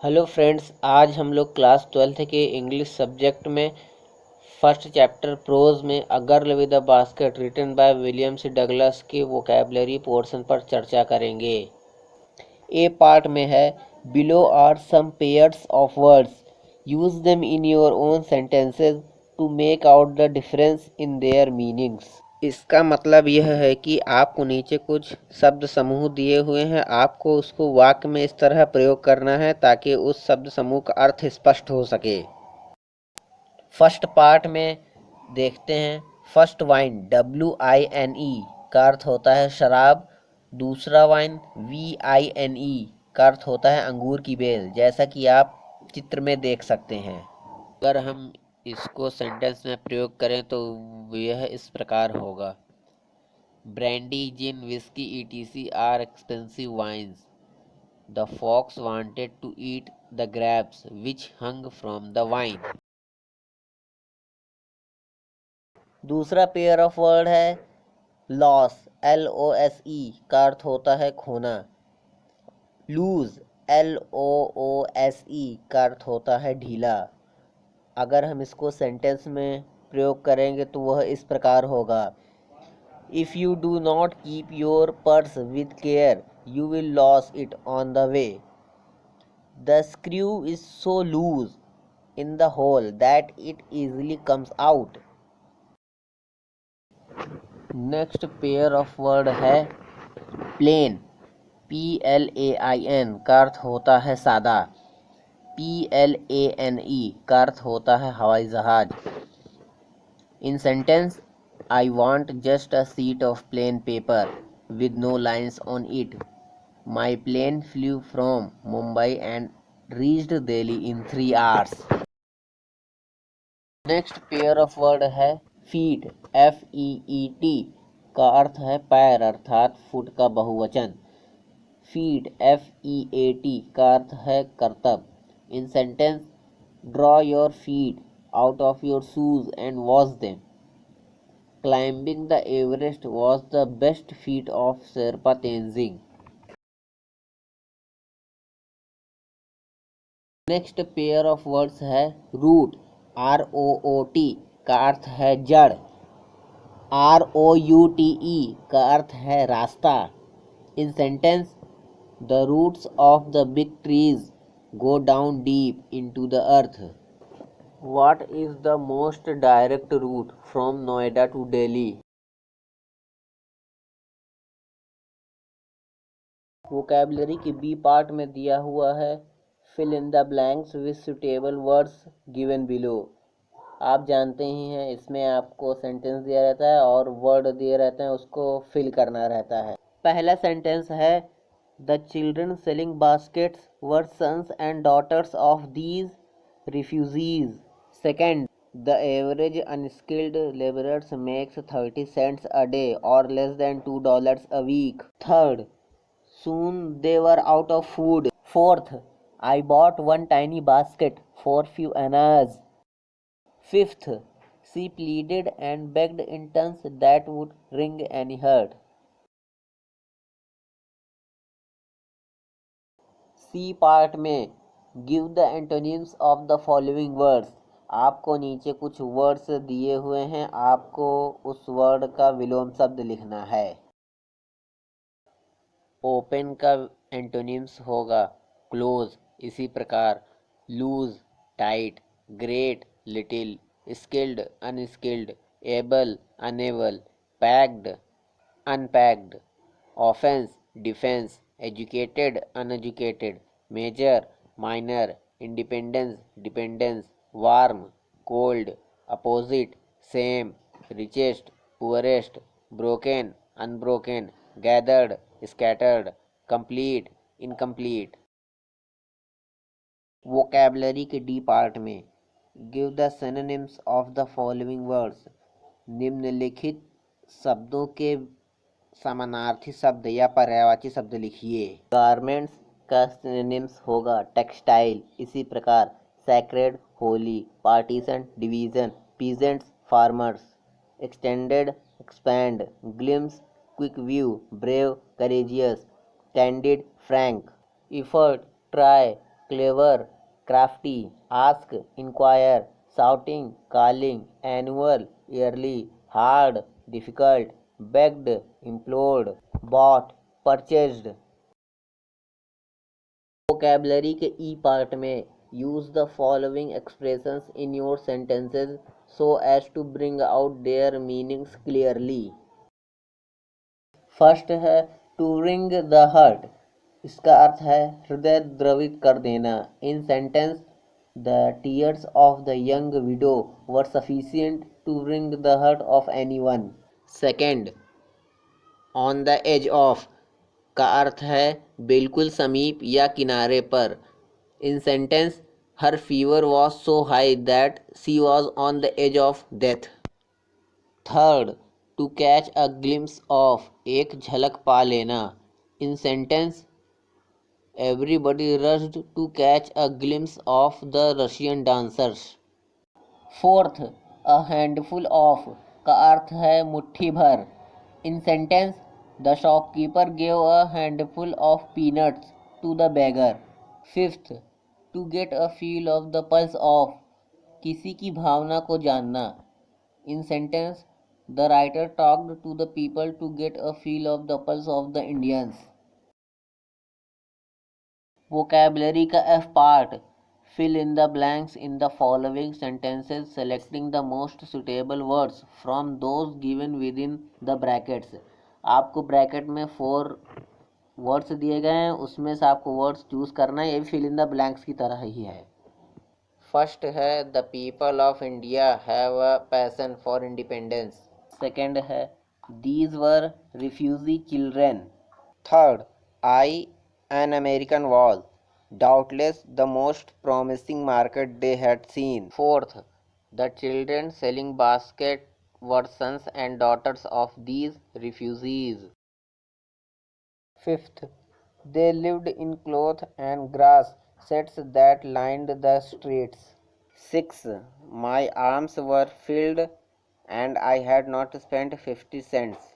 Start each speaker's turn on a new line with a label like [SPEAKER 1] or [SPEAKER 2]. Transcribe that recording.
[SPEAKER 1] Hello friends, आज हम लोग क्लास 12th के इंग्लिश सब्जेक्ट में फर्स्ट चैप्टर प्रोज में a girl with a basket written by William C Douglas के वोकैबलरी पोर्शन पर चर्चा करेंगे। ए पार्ट में है below are some pairs of words, use them in your own sentences to make out the difference in their meanings. इसका मतलब यह है कि आपको नीचे कुछ शब्द समूह दिए हुए हैं, आपको उसको वाक्य में इस तरह प्रयोग करना है ताकि उस शब्द समूह का अर्थ स्पष्ट हो सके। फर्स्ट पार्ट में देखते हैं। फर्स्ट वाइन WINE का अर्थ होता है शराब। दूसरा वाइन VINE का अर्थ होता है अंगूर की बेल, जैसा कि आप चित्र में देख सकते हैं। अगर हम इसको सेंटेंस में प्रयोग करें तो यह इस प्रकार होगा। Brandy, gin, whiskey etc are expensive wines. The fox wanted to eat the grapes which hung from the vine. दूसरा पेयर ऑफ वर्ड है लॉस, LOSE का अर्थ होता है खोना। लूज, LOOSE का अर्थ होता है ढीला। अगर हम इसको सेंटेंस में प्रयोग करेंगे तो वह इस प्रकार होगा। If you do not keep your purse with care, you will lose it on the way. The screw is so loose in the hole that it easily comes out. Next pair of word है plain, PLAIN का अर्थ होता है सादा। PLANE का अर्थ होता है हवाई जहाज। In sentence, I want just a sheet of plain paper with no lines on it. My plane flew from Mumbai and reached Delhi in 3 hours. Next pair of word है फीट, FEET का अर्थ है पैर अर्थात foot का बहुवचन। Feet FEAT का अर्थ है करतब। In sentence, draw your feet out of your shoes and wash them. Climbing the Everest was the best feat of Sherpa Tenzing. Next pair of words है रूट, ROOT का अर्थ है जड़। ROUTE का अर्थ है रास्ता। In sentence, the roots of the big trees go down deep into the earth. What is the most direct route from Noida to Delhi? Vocabulary के बी पार्ट में दिया हुआ है fill in the blanks with suitable words given below. आप जानते ही हैं, इसमें आपको सेंटेंस दिया रहता है और वर्ड दिए रहते हैं, उसको फिल करना रहता है। पहला सेंटेंस है the children selling baskets were sons and daughters of these refugees. Second, the average unskilled labourers makes 30 cents a day और less than $2 a week. Third, soon they were out of food. Fourth, I bought one tiny basket for few annas. Fifth, she pleaded and begged in tones that would wring any heart. C part में give the antonyms of the following words. आपको नीचे कुछ words दिए हुए हैं, आपको उस word का विलोम शब्द लिखना है। ओपन का एंटोनिम्स होगा क्लोज, इसी प्रकार loose, tight, great, little, skilled, unskilled, able, unable, packed, unpacked, offence, defence, educated, uneducated, major, minor, independence, dependence, warm, cold, opposite, same, richest, poorest, broken, unbroken, gathered, scattered, complete, incomplete. Vocabulary के D part में give the synonyms of the following words. निम्नलिखित शब्दों के समानार्थी शब्द या पर्यायवाची शब्द लिखिए। गारमेंट्स का सिनोनिम्स होगा टेक्सटाइल, इसी प्रकार sacred, Holi, partition, division, peasants, farmers, extended, expand, glimpse, quick view, brave, courageous, candid, frank, effort, try, clever, crafty, ask, inquire, shouting, calling, annual, yearly, hard, difficult, begged, implored, bought, purchased. Vocabulary के E part में use the following expressions in your sentences so as to bring out their meanings clearly. First है to wring the heart, इसका अर्थ है हृदय द्रवित कर देना। In sentence the tears of the young widow were sufficient to bring the heart of anyone. Second, on the edge of का अर्थ है बिल्कुल समीप या किनारे पर। In sentence her fever was so high that she was on the edge of death. Third, to catch a glimpse of, एक झलक पा लेना। In sentence everybody rushed to catch a glimpse of the Russian dancers. Fourth, a handful of का अर्थ है मुट्ठी भर। In sentence the shopkeeper gave a handful of peanuts to the beggar. Fifth, to get a feel of the pulse of, किसी की भावना को जानना। In sentence the writer talked to the people to get a feel of the pulse of the Indians. Vocabulary का F part, fill in the blanks in the following sentences selecting the most suitable words from those given within the brackets। आपको bracket में 4 words दिए गए हैं, उसमें से आपको words choose करना है। ये भी फिल इन द ब्लैंक्स की तरह ही है। फर्स्ट है the people of India have a passion for independence. Second है these were refugee children. Third, I an American was doubtless the most promising market they had seen. Fourth, the children selling basket were sons and daughters of these refugees. Fifth, they lived in cloth and grass sets that lined the streets. Sixth, my arms were filled and I had not spent 50 cents.